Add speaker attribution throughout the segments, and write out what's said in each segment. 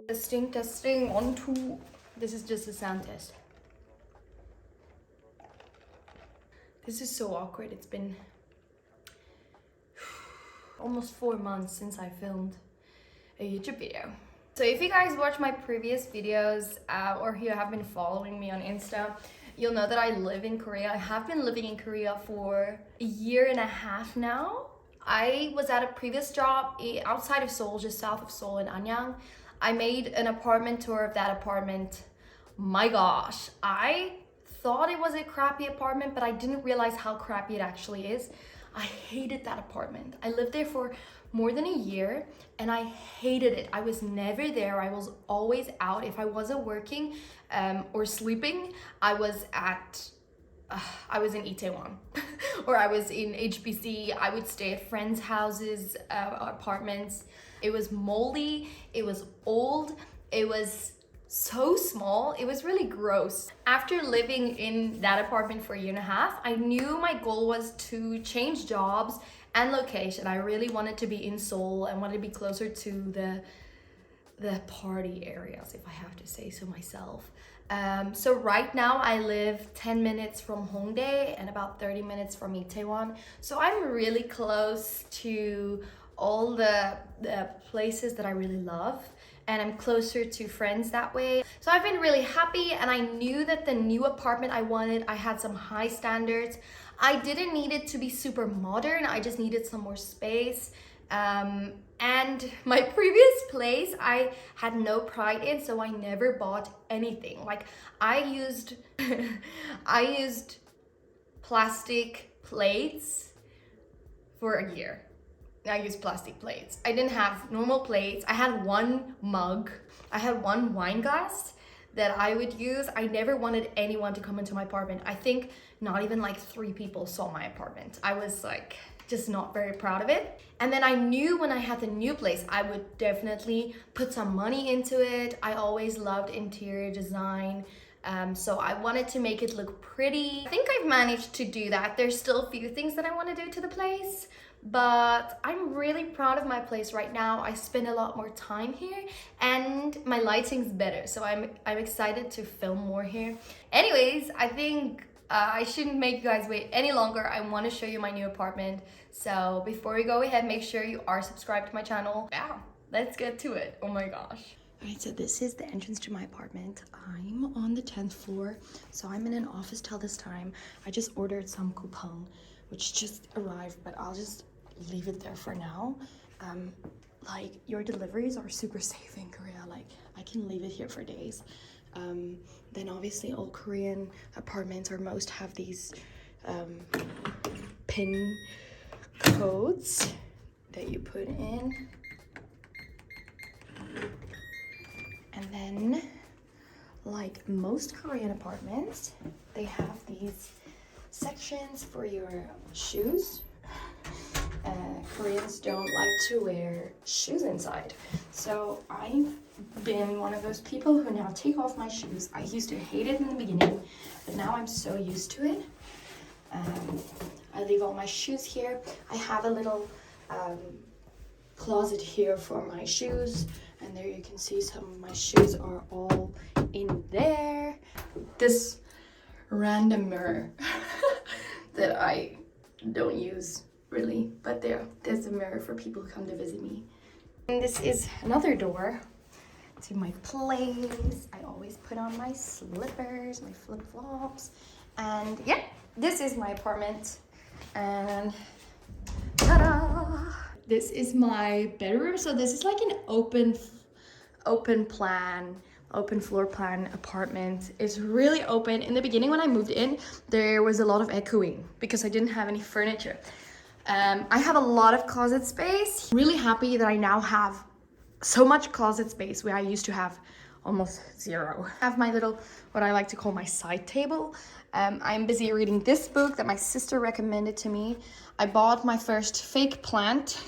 Speaker 1: Testing, testing, 1, 2. This is just a sound test. This is so awkward. It's been almost 4 months since I filmed a YouTube video. So if you guys watch my previous videos or you have been following me on Insta, you'll know that I live in Korea. I have been living in Korea for a year and a half now. I was at a previous job outside of Seoul, just south of Seoul in Anyang. I made an apartment tour of that apartment. My gosh, I thought it was a crappy apartment, but I didn't realize how crappy it actually is. I hated that apartment. I lived there for more than a year and I hated it. I was never there. I was always out. If I wasn't working or sleeping, I was in Itaewon or I was in HBC. I would stay at friends' houses, apartments. It was moldy, it was old, it was so small, it was really gross. After living in that apartment for a year and a half, I knew my goal was to change jobs and location. I really wanted to be in Seoul and wanted to be closer to the party areas, if I have to say so myself. So right now I live 10 minutes from Hongdae and about 30 minutes from Itaewon. So I'm really close to all the places that I really love, and I'm closer to friends that way. So I've been really happy, and I knew that the new apartment I wanted, I had some high standards. I didn't need it to be super modern, I just needed some more space. And my previous place I had no pride in, so I never bought anything. Like I used I used plastic plates for a year. I used plastic plates. I didn't have normal plates. I had one mug. I had one wine glass that I would use. I never wanted anyone to come into my apartment. I think not even like 3 people saw my apartment. I was like just not very proud of it. And then I knew when I had the new place, I would definitely put some money into it. I always loved interior design. So I wanted to make it look pretty. I think I've managed to do that. There's still a few things that I want to do to the place, but I'm really proud of my place right now. I spend a lot more time here and my lighting's better, so I'm excited to film more here. Anyways, I think I shouldn't make you guys wait any longer. I want to show you my new apartment. So before we go ahead, make sure you are subscribed to my channel. Yeah, let's get to it. Oh my gosh. Alright, so this is the entrance to my apartment. I'm on the 10th floor, so I'm in an office till this time. I just ordered some coupon, which just arrived, but I'll just leave it there for now. Like, your deliveries are super safe in Korea. Like, I can leave it here for days. Then obviously all Korean apartments or most have these pin codes that you put in. And then, like most Korean apartments, they have these sections for your shoes. Koreans don't like to wear shoes inside. So I've been one of those people who now take off my shoes. I used to hate it in the beginning, but now I'm so used to it. I leave all my shoes here. I have a little closet here for my shoes, and there you can see some of my shoes are all in there. This random mirror that I don't use really, but there's a mirror for people who come to visit me. And this is another door to my place. I always put on my slippers, my flip-flops, and yeah, this is my apartment. And ta-da! This is my bedroom. So this is like an open floor plan apartment. It's really open. In the beginning when I moved in, there was a lot of echoing because I didn't have any furniture. I have a lot of closet space. Really happy that I now have so much closet space where I used to have almost zero. I have my little, what I like to call my side table. I'm busy reading this book that my sister recommended to me. I bought my first fake plant.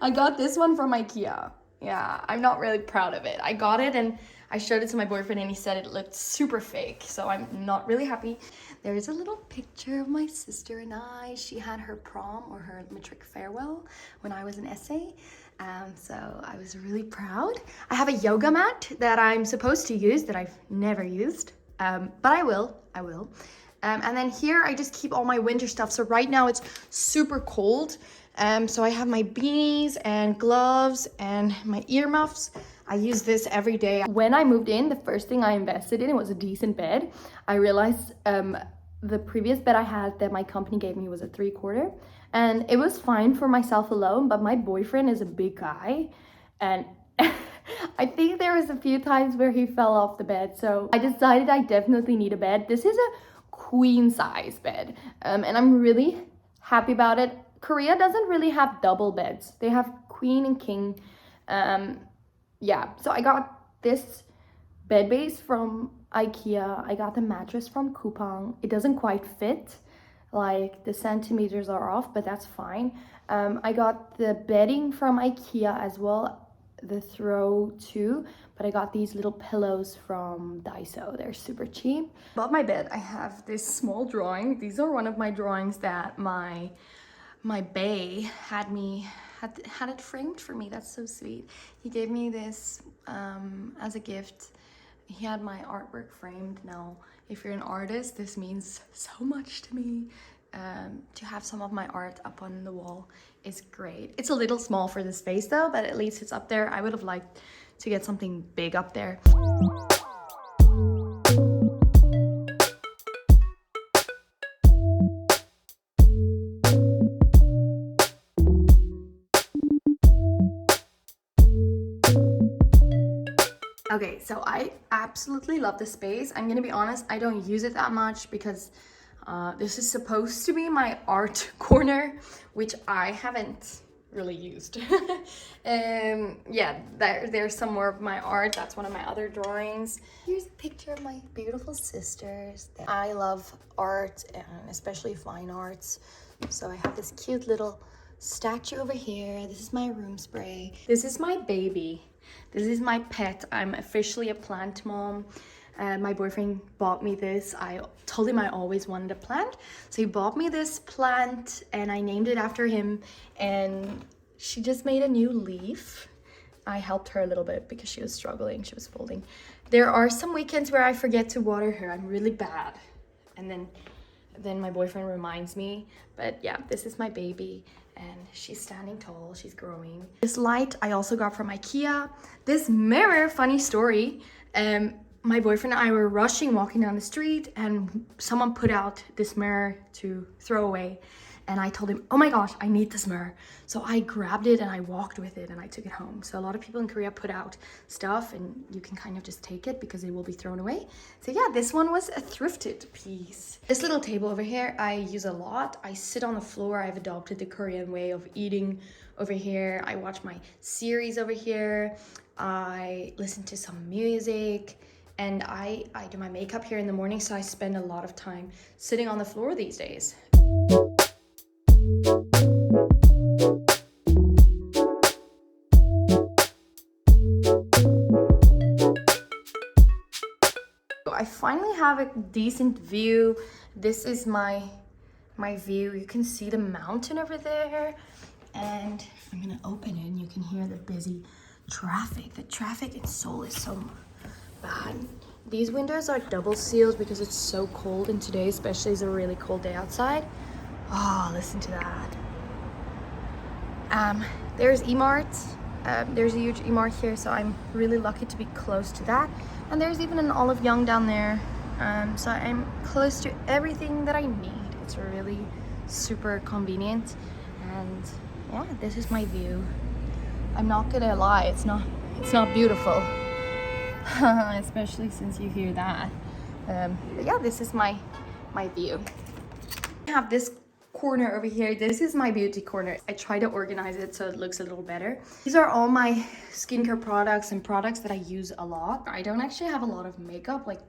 Speaker 1: I got this one from IKEA. Yeah, I'm not really proud of it. I got it and I showed it to my boyfriend and he said it looked super fake, so I'm not really happy. There's a little picture of my sister and I. She had her prom or her matric farewell when I was an essay. So I was really proud. I have a yoga mat that I'm supposed to use that I've never used, but I will. And then here I just keep all my winter stuff. So right now it's super cold. So I have my beanies and gloves and my earmuffs. I use this every day. When I moved in, the first thing I invested in was a decent bed. I realized the previous bed I had that my company gave me was a 3/4, and it was fine for myself alone, but my boyfriend is a big guy, and I think there was a few times where he fell off the bed, so I decided I definitely need a bed. This is a queen size bed, and I'm really happy about it. Korea doesn't really have double beds. They have queen and king. Yeah, so I got this bed base from IKEA. I got the mattress from Coupang. It doesn't quite fit, like the centimeters are off, but that's fine. I got the bedding from IKEA as well, the throw too, but I got these little pillows from Daiso. They're super cheap. Above my bed, I have this small drawing. These are one of my drawings that my bae had it framed for me. That's so sweet. He gave me this as a gift. He had my artwork framed. Now, if you're an artist, this means so much to me. To have some of my art up on the wall is great. It's a little small for the space though, but at least it's up there. I would have liked to get something big up there. Okay, so I absolutely love this space. I'm gonna be honest, I don't use it that much because this is supposed to be my art corner, which I haven't really used. Yeah, there's some more of my art. That's one of my other drawings. Here's a picture of my beautiful sisters. I love art, and especially fine arts. So I have this cute little statue over here. This is my room spray. This is my baby. This is my pet. I'm officially a plant mom. My boyfriend bought me this. I told him I always wanted a plant. So he bought me this plant and I named it after him. And she just made a new leaf. I helped her a little bit because she was struggling. She was folding. There are some weekends where I forget to water her. I'm really bad. And then my boyfriend reminds me. But yeah, this is my baby. And she's standing tall, she's growing. This light I also got from IKEA. This mirror, funny story. My boyfriend and I were rushing, walking down the street, and someone put out this mirror to throw away. And I told him, oh my gosh, I need this mirror. So I grabbed it and I walked with it and I took it home. So a lot of people in Korea put out stuff and you can kind of just take it because it will be thrown away. So yeah, this one was a thrifted piece. This little table over here, I use a lot. I sit on the floor. I've adopted the Korean way of eating over here. I watch my series over here. I listen to some music. And I do my makeup here in the morning, so I spend a lot of time sitting on the floor these days. I finally have a decent view. This is my view. You can see the mountain over there. And I'm gonna open it and you can hear the busy traffic. The traffic in Seoul is so bad. These windows are double sealed because it's so cold, and today especially is a really cold day outside. Oh, listen to that. There's E-Mart. There's a huge E-Mart here, so I'm really lucky to be close to that. And there's even an Olive Young down there. So I'm close to everything that I need. It's really super convenient. And yeah, this is my view. I'm not gonna lie, it's not beautiful. Especially since you hear that. But yeah, this is my view. I have this corner over here. This is my beauty corner. I try to organize it so it looks a little better. These are all my skincare products and products that I use a lot. I don't actually have a lot of makeup, like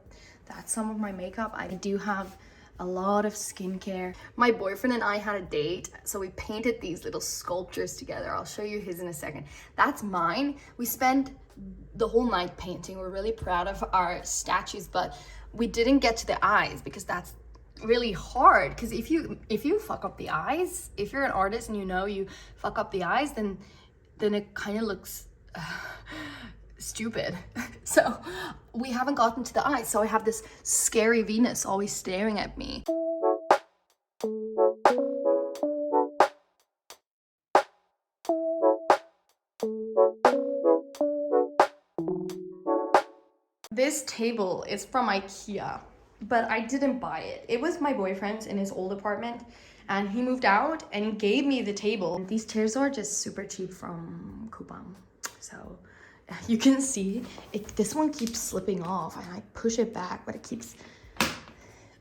Speaker 1: that's some of my makeup. I do have a lot of skincare. My boyfriend and I had a date, so we painted these little sculptures together. I'll show you his in a second. That's mine. We spent the whole night painting. We're really proud of our statues, but we didn't get to the eyes because that's really hard. Because if you fuck up the eyes, if you're an artist and you know you fuck up the eyes, then then it kind of looks stupid. So we haven't gotten to the eyes, so I have this scary Venus always staring at me. This table is from IKEA, but I didn't buy it. It was my boyfriend's in his old apartment, and he moved out and he gave me the table. These chairs are just super cheap from Coupang. So you can see this one keeps slipping off, and I push it back, but it keeps,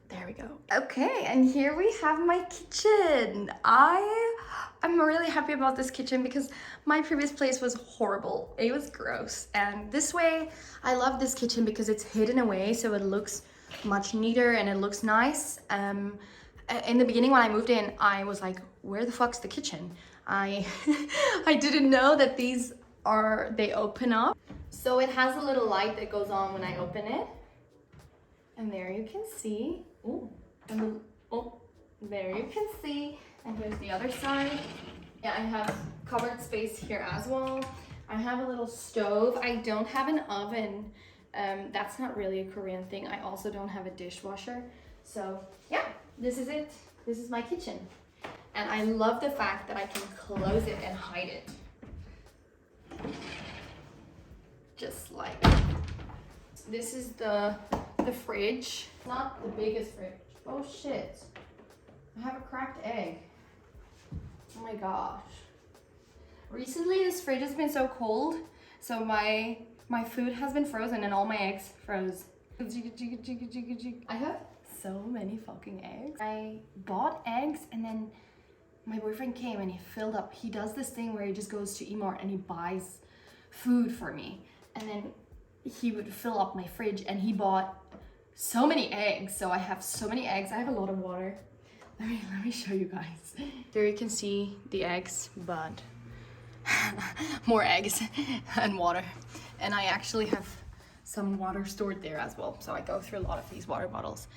Speaker 1: there we go. Okay, and here we have my kitchen. I'm really happy about this kitchen because my previous place was horrible. It was gross. And this way, I love this kitchen because it's hidden away, so it looks much neater and it looks nice. In the beginning when I moved in, I was like, where the fuck's the kitchen? I didn't know that they open up. So it has a little light that goes on when I open it. And there you can see. Ooh. There you can see. And here's the other side. Yeah, I have covered space here as well. I have a little stove. I don't have an oven. That's not really a Korean thing. I also don't have a dishwasher. So yeah, this is it. This is my kitchen. And I love the fact that I can close it and hide it. Just like, this is the fridge. Not the biggest fridge. Oh shit. I have a cracked egg. Oh my gosh. Recently this fridge has been so cold, so my food has been frozen and all my eggs froze. I have so many fucking eggs. I bought eggs and then my boyfriend came and he filled up. He does this thing where he just goes to Emart and he buys food for me. And then he would fill up my fridge and he bought so many eggs. So I have so many eggs. I have a lot of water. Let me show you guys. There you can see the eggs, but more eggs and water. And I actually have some water stored there as well. So I go through a lot of these water bottles.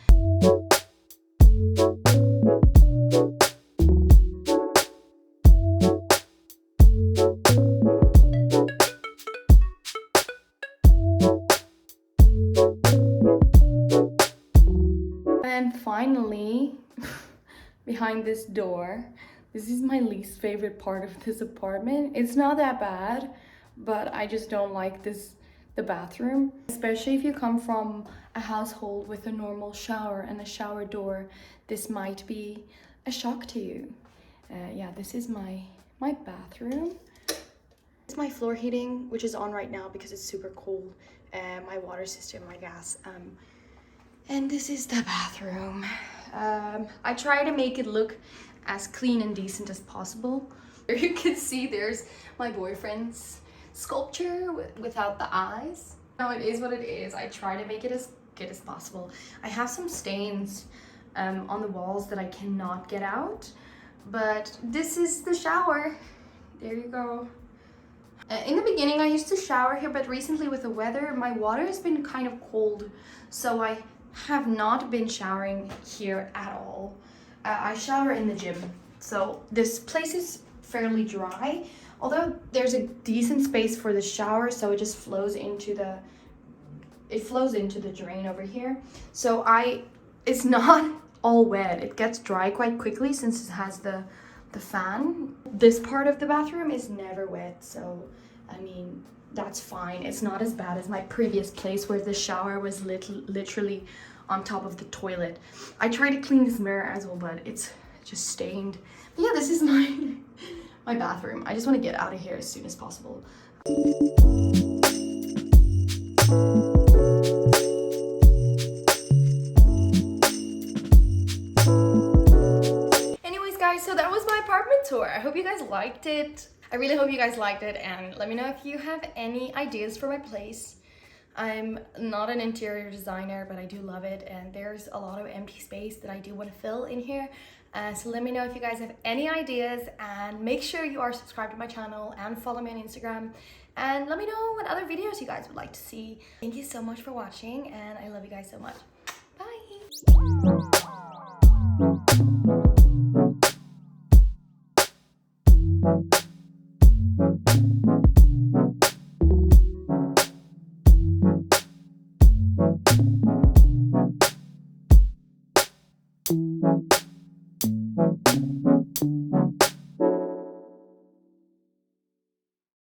Speaker 1: And finally, behind this door, this is my least favorite part of this apartment. It's not that bad, but I just don't like the bathroom. Especially if you come from a household with a normal shower and a shower door, this might be a shock to you. Yeah, this is my bathroom. It's my floor heating, which is on right now because it's super cold. My water system, my gas. And this is the bathroom. I try to make it look as clean and decent as possible. Here you can see there's my boyfriend's sculpture without the eyes. No, it is what it is. I try to make it as good as possible. I have some stains on the walls that I cannot get out, but this is the shower. There you go. In the beginning I used to shower here, but recently with the weather my water has been kind of cold, so I have not been showering here at all. I shower in the gym, so this place is fairly dry, although there's a decent space for the shower, so it just flows into the drain over here. So it's not all wet. It gets dry quite quickly since it has the fan. This part of the bathroom is never wet, so I mean that's fine. It's not as bad as my previous place where the shower was literally on top of the toilet. I tried to clean this mirror as well, but it's just stained. But yeah, this is my bathroom. I just want to get out of here as soon as possible. Anyways guys, so that was my apartment tour. I hope you guys liked it. I really hope you guys liked it, and let me know if you have any ideas for my place. I'm not an interior designer, but I do love it, and there's a lot of empty space that I do want to fill in here. So let me know if you guys have any ideas, and make sure you are subscribed to my channel and follow me on Instagram, and let me know what other videos you guys would like to see. Thank you so much for watching, and I love you guys so much. Bye! you.